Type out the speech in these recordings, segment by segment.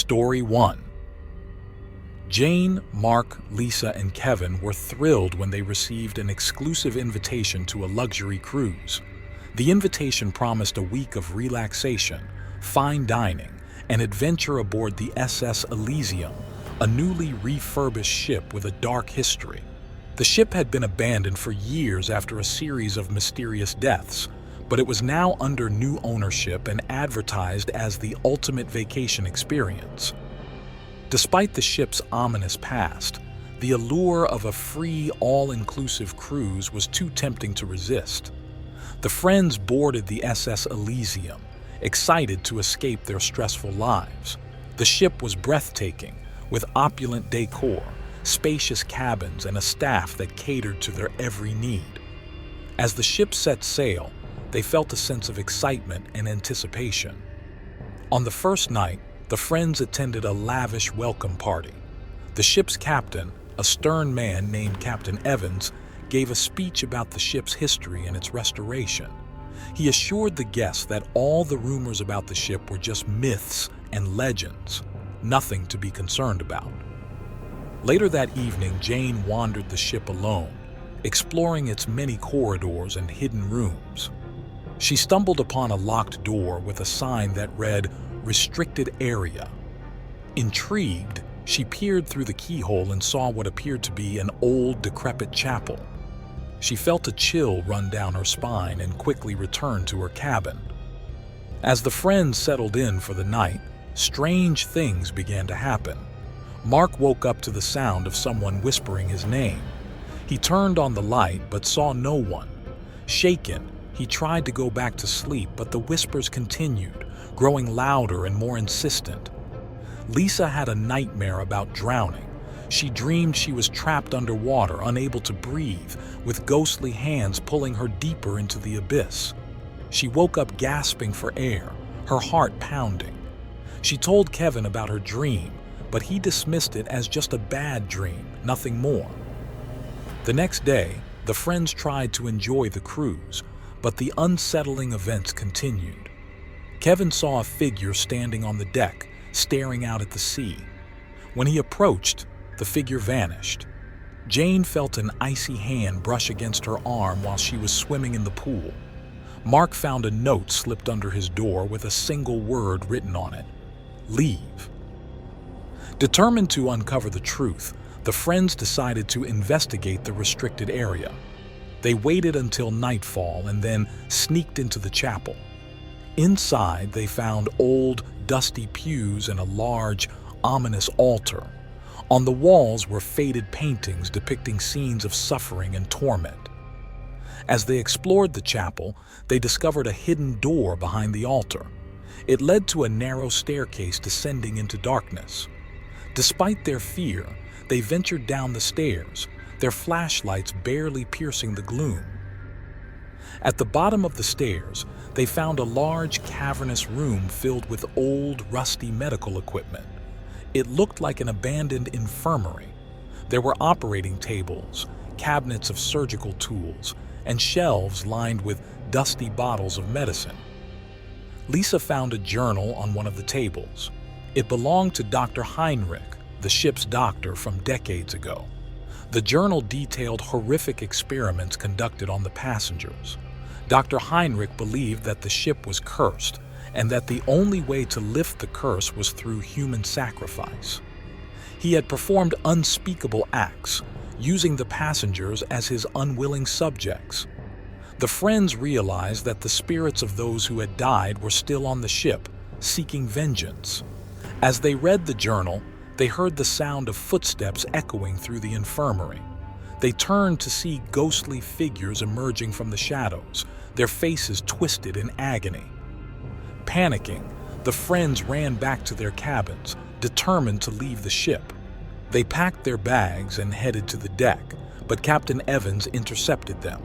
Story 1. Jane, Mark, Lisa, and Kevin were thrilled when they received an exclusive invitation to a luxury cruise. The invitation promised a week of relaxation, fine dining, and adventure aboard the SS Elysium, a newly refurbished ship with a dark history. The ship had been abandoned for years after a series of mysterious deaths, but it was now under new ownership and advertised as the ultimate vacation experience. Despite the ship's ominous past, the allure of a free, all-inclusive cruise was too tempting to resist. The friends boarded the SS Elysium, excited to escape their stressful lives. The ship was breathtaking, with opulent decor, spacious cabins, and a staff that catered to their every need. As the ship set sail, they felt a sense of excitement and anticipation. On the first night, the friends attended a lavish welcome party. The ship's captain, a stern man named Captain Evans, gave a speech about the ship's history and its restoration. He assured the guests that all the rumors about the ship were just myths and legends, nothing to be concerned about. Later that evening, Jane wandered the ship alone, exploring its many corridors and hidden rooms. She stumbled upon a locked door with a sign that read, "Restricted Area." Intrigued, she peered through the keyhole and saw what appeared to be an old, decrepit chapel. She felt a chill run down her spine and quickly returned to her cabin. As the friends settled in for the night, strange things began to happen. Mark woke up to the sound of someone whispering his name. He turned on the light but saw no one. Shaken, he tried to go back to sleep, but the whispers continued, growing louder and more insistent. Lisa had a nightmare about drowning. She dreamed she was trapped underwater, unable to breathe, with ghostly hands pulling her deeper into the abyss. She woke up gasping for air, her heart pounding. She told Kevin about her dream, but he dismissed it as just a bad dream, nothing more. The next day, the friends tried to enjoy the cruise, but the unsettling events continued. Kevin saw a figure standing on the deck, staring out at the sea. When he approached, the figure vanished. Jane felt an icy hand brush against her arm while she was swimming in the pool. Mark found a note slipped under his door with a single word written on it: "Leave." Determined to uncover the truth, the friends decided to investigate the restricted area. They waited until nightfall and then sneaked into the chapel. Inside, they found old, dusty pews and a large, ominous altar. On the walls were faded paintings depicting scenes of suffering and torment. As they explored the chapel, they discovered a hidden door behind the altar. It led to a narrow staircase descending into darkness. Despite their fear, they ventured down the stairs, their flashlights barely piercing the gloom. At the bottom of the stairs, they found a large, cavernous room filled with old, rusty medical equipment. It looked like an abandoned infirmary. There were operating tables, cabinets of surgical tools, and shelves lined with dusty bottles of medicine. Lisa found a journal on one of the tables. It belonged to Dr. Heinrich, the ship's doctor from decades ago. The journal detailed horrific experiments conducted on the passengers. Dr. Heinrich believed that the ship was cursed and that the only way to lift the curse was through human sacrifice. He had performed unspeakable acts, using the passengers as his unwilling subjects. The friends realized that the spirits of those who had died were still on the ship, seeking vengeance. As they read the journal, they heard the sound of footsteps echoing through the infirmary. They turned to see ghostly figures emerging from the shadows, their faces twisted in agony. Panicking, the friends ran back to their cabins, determined to leave the ship. They packed their bags and headed to the deck, but Captain Evans intercepted them.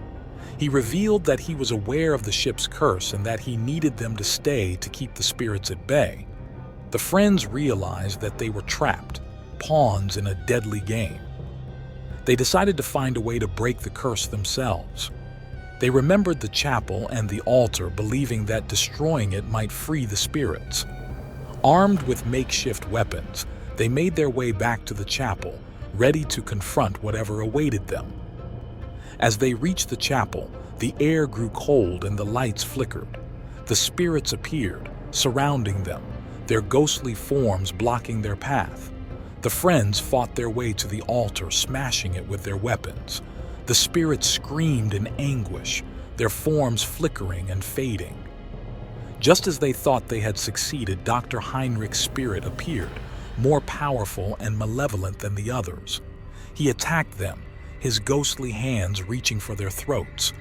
He revealed that he was aware of the ship's curse and that he needed them to stay to keep the spirits at bay. The friends realized that they were trapped, pawns in a deadly game. They decided to find a way to break the curse themselves. They remembered the chapel and the altar, believing that destroying it might free the spirits. Armed with makeshift weapons, they made their way back to the chapel, ready to confront whatever awaited them. As they reached the chapel, the air grew cold and the lights flickered. The spirits appeared, surrounding them, their ghostly forms blocking their path. The friends fought their way to the altar, smashing it with their weapons. The spirits screamed in anguish, their forms flickering and fading. Just as they thought they had succeeded, Dr. Heinrich's spirit appeared, more powerful and malevolent than the others. He attacked them, his ghostly hands reaching for their throats.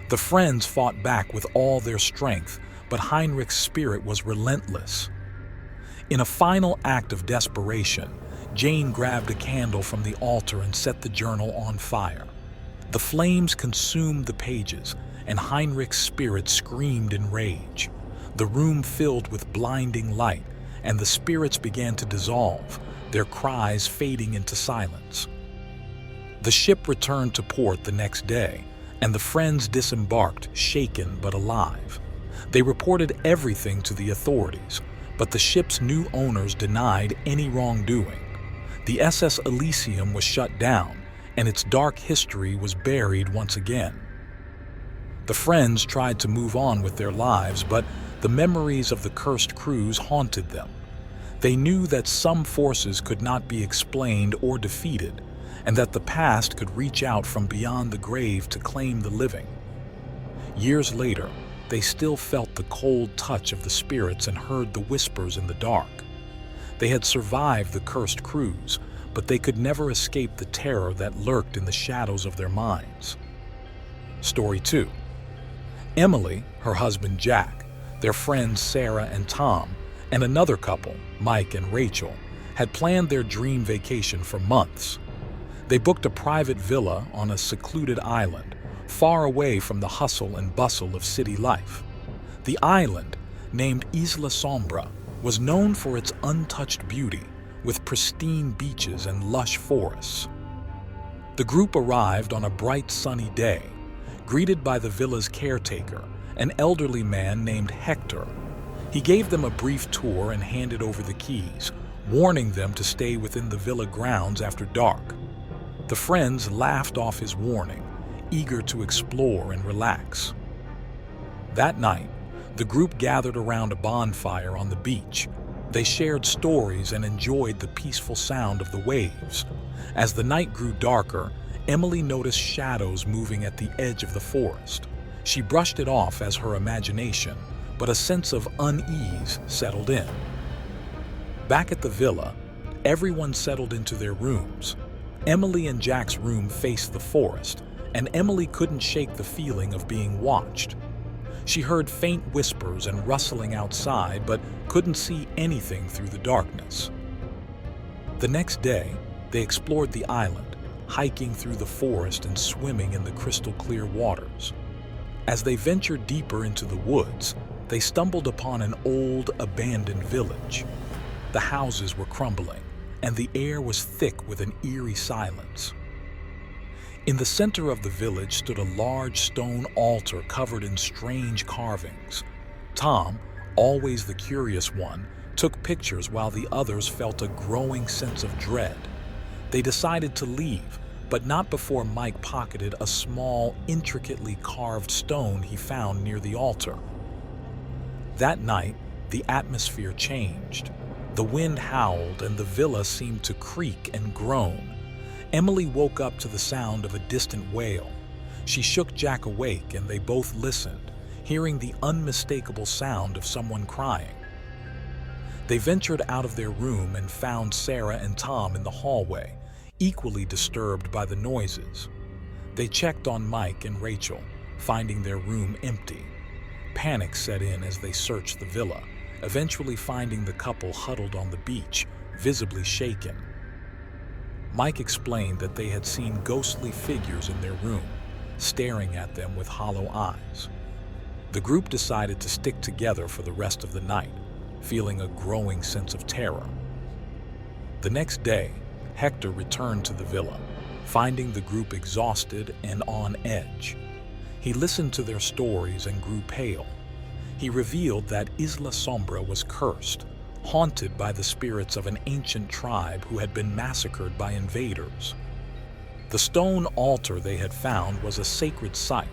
The friends fought back with all their strength, but Heinrich's spirit was relentless. In a final act of desperation, Jane grabbed a candle from the altar and set the journal on fire. The flames consumed the pages, and Heinrich's spirit screamed in rage. The room filled with blinding light, and the spirits began to dissolve, their cries fading into silence. The ship returned to port the next day, and the friends disembarked, shaken but alive. They reported everything to the authorities, but the ship's new owners denied any wrongdoing. The SS Elysium was shut down, and its dark history was buried once again. The friends tried to move on with their lives, but the memories of the cursed cruise haunted them. They knew that some forces could not be explained or defeated, and that the past could reach out from beyond the grave to claim the living. Years later, they still felt the cold touch of the spirits and heard the whispers in the dark. They had survived the cursed cruise, but they could never escape the terror that lurked in the shadows of their minds. Story 2. Emily, her husband Jack, their friends Sarah and Tom, and another couple, Mike and Rachel, had planned their dream vacation for months. They booked a private villa on a secluded island, far away from the hustle and bustle of city life. The island, named Isla Sombra, was known for its untouched beauty, with pristine beaches and lush forests. The group arrived on a bright sunny day, greeted by the villa's caretaker, an elderly man named Hector. He gave them a brief tour and handed over the keys, warning them to stay within the villa grounds after dark. The friends laughed off his warning, eager to explore and relax. That night, the group gathered around a bonfire on the beach. They shared stories and enjoyed the peaceful sound of the waves. As the night grew darker, Emily noticed shadows moving at the edge of the forest. She brushed it off as her imagination, but a sense of unease settled in. Back at the villa, everyone settled into their rooms. Emily and Jack's room faced the forest, and Emily couldn't shake the feeling of being watched. She heard faint whispers and rustling outside, but couldn't see anything through the darkness. The next day, they explored the island, hiking through the forest and swimming in the crystal-clear waters. As they ventured deeper into the woods, they stumbled upon an old, abandoned village. The houses were crumbling, and the air was thick with an eerie silence. In the center of the village stood a large stone altar covered in strange carvings. Tom, always the curious one, took pictures while the others felt a growing sense of dread. They decided to leave, but not before Mike pocketed a small, intricately carved stone he found near the altar. That night, the atmosphere changed. The wind howled and the villa seemed to creak and groan. Emily woke up to the sound of a distant wail. She shook Jack awake and they both listened, hearing the unmistakable sound of someone crying. They ventured out of their room and found Sarah and Tom in the hallway, equally disturbed by the noises. They checked on Mike and Rachel, finding their room empty. Panic set in as they searched the villa, eventually finding the couple huddled on the beach, visibly shaken. Mike explained that they had seen ghostly figures in their room, staring at them with hollow eyes. The group decided to stick together for the rest of the night, feeling a growing sense of terror. The next day, Hector returned to the villa, finding the group exhausted and on edge. He listened to their stories and grew pale. He revealed that Isla Sombra was cursed, haunted by the spirits of an ancient tribe who had been massacred by invaders. The stone altar they had found was a sacred site,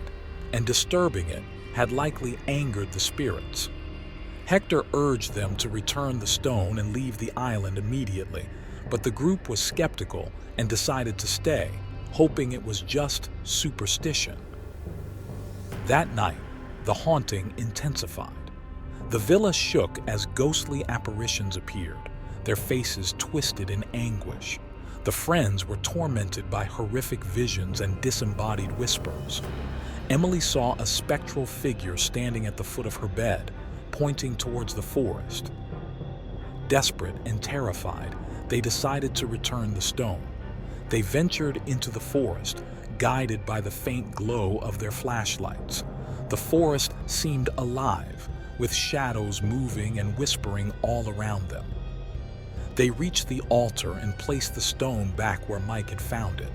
and disturbing it had likely angered the spirits. Hector urged them to return the stone and leave the island immediately, but the group was skeptical and decided to stay, hoping it was just superstition. That night, the haunting intensified. The villa shook as ghostly apparitions appeared, their faces twisted in anguish. The friends were tormented by horrific visions and disembodied whispers. Emily saw a spectral figure standing at the foot of her bed, pointing towards the forest. Desperate and terrified, they decided to return the stone. They ventured into the forest, guided by the faint glow of their flashlights. The forest seemed alive, with shadows moving and whispering all around them. They reached the altar and placed the stone back where Mike had found it.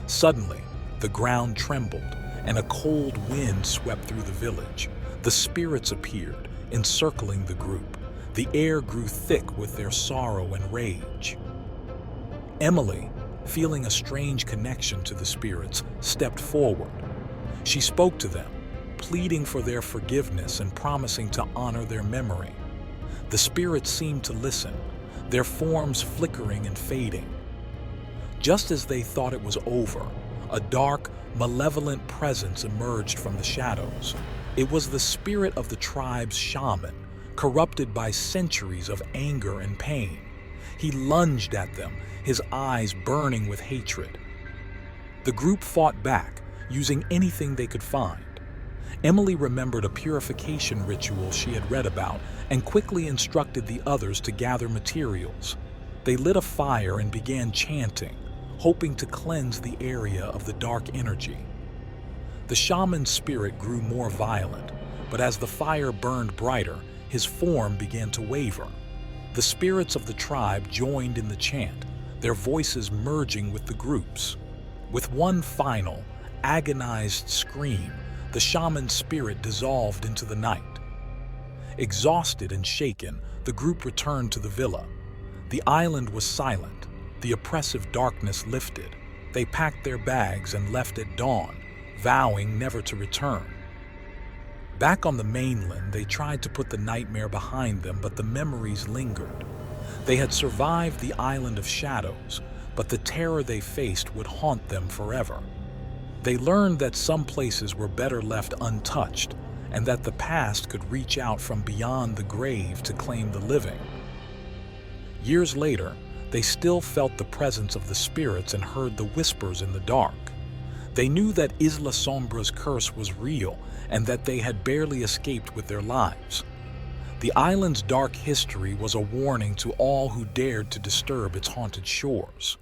Suddenly, the ground trembled, and a cold wind swept through the village. The spirits appeared, encircling the group. The air grew thick with their sorrow and rage. Emily, feeling a strange connection to the spirits, stepped forward. She spoke to them, pleading for their forgiveness and promising to honor their memory. The spirits seemed to listen, their forms flickering and fading. Just as they thought it was over, a dark, malevolent presence emerged from the shadows. It was the spirit of the tribe's shaman, corrupted by centuries of anger and pain. He lunged at them, his eyes burning with hatred. The group fought back, using anything they could find. Emily remembered a purification ritual she had read about and quickly instructed the others to gather materials. They lit a fire and began chanting, hoping to cleanse the area of the dark energy. The shaman's spirit grew more violent, but as the fire burned brighter, his form began to waver. The spirits of the tribe joined in the chant, their voices merging with the group's. With one final, agonized scream, the shaman's spirit dissolved into the night. Exhausted and shaken, the group returned to the villa. The island was silent. The oppressive darkness lifted. They packed their bags and left at dawn, vowing never to return. Back on the mainland, they tried to put the nightmare behind them, but the memories lingered. They had survived the island of shadows, but the terror they faced would haunt them forever. They learned that some places were better left untouched, and that the past could reach out from beyond the grave to claim the living. Years later, they still felt the presence of the spirits and heard the whispers in the dark. They knew that Isla Sombra's curse was real and that they had barely escaped with their lives. The island's dark history was a warning to all who dared to disturb its haunted shores.